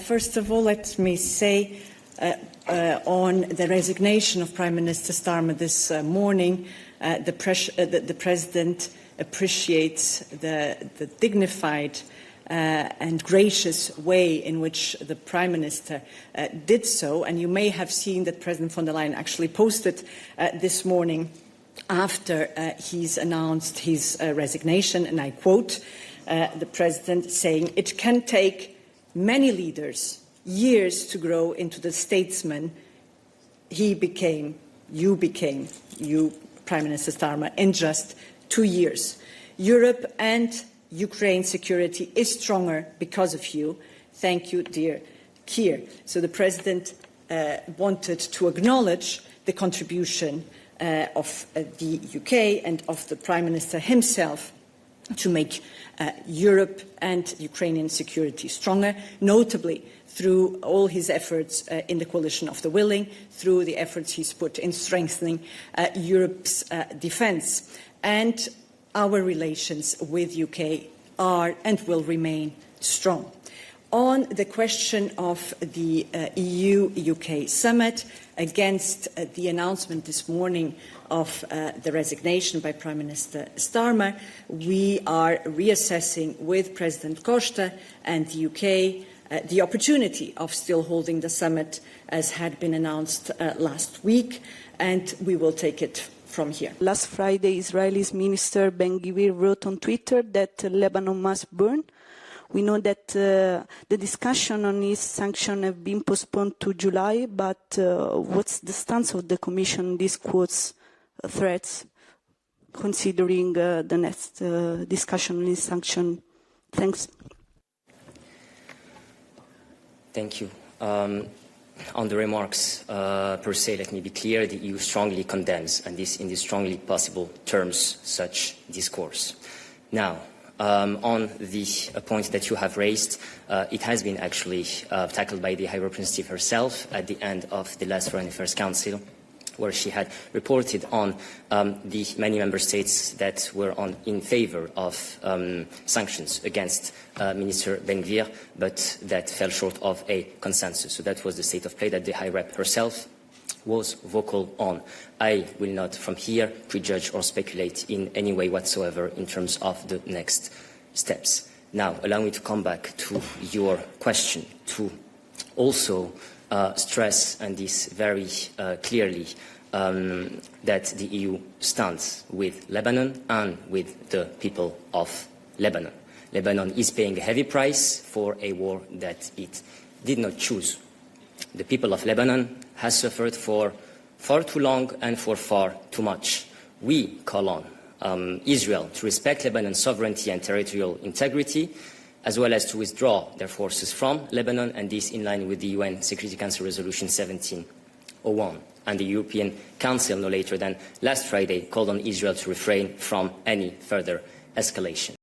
First of all, let me say on the resignation of Prime Minister Starmer this morning, the President appreciates the dignified and gracious way in which the Prime Minister did so. And you may have seen that President von der Leyen actually posted this morning after he's announced his resignation, and I quote the President saying, "It can take many leaders years to grow into the statesman you became, Prime Minister Starmer, in just 2 years. Europe and Ukraine's security is stronger because of you. Thank you, dear Keir." So the President wanted to acknowledge the contribution of the UK and of the Prime Minister himself to make Europe and Ukrainian security stronger, notably through all his efforts in the coalition of the willing, through the efforts he's put in strengthening Europe's defence. And our relations with UK are and will remain strong. On the question of the EU-UK summit, against the announcement this morning of the resignation by Prime Minister Starmer, we are reassessing with President Costa and the UK the opportunity of still holding the summit as had been announced last week, and we will take it from here. Last Friday, Israeli Minister Ben-Gvir wrote on Twitter that Lebanon must burn. We know that the discussion on these sanctions have been postponed to July, but what's the stance of the Commission on these quotes, threats, considering the next discussion on these sanctions? Thanks. Thank you. On the remarks per se, let me be clear, the EU strongly condemns, and this in the strongly possible terms, such discourse. Now, on the point that you have raised, it has been actually tackled by the High Representative herself at the end of the last Foreign Affairs Council, where she had reported on the many member states that were in favor of sanctions against Minister Ben-Gvir, but that fell short of a consensus. So that was the state of play that the High Rep herself was vocal on. I will not from here prejudge or speculate in any way whatsoever in terms of the next steps. Now, allow me to come back to your question, to also stress, and this very clearly, that the EU stands with Lebanon and with the people of Lebanon. Lebanon is paying a heavy price for a war that it did not choose. The people of Lebanon has suffered for far too long and for far too much. We call on Israel to respect Lebanon's sovereignty and territorial integrity, as well as to withdraw their forces from Lebanon, and this in line with the UN Security Council Resolution 1701. And the European Council, no later than last Friday, called on Israel to refrain from any further escalation.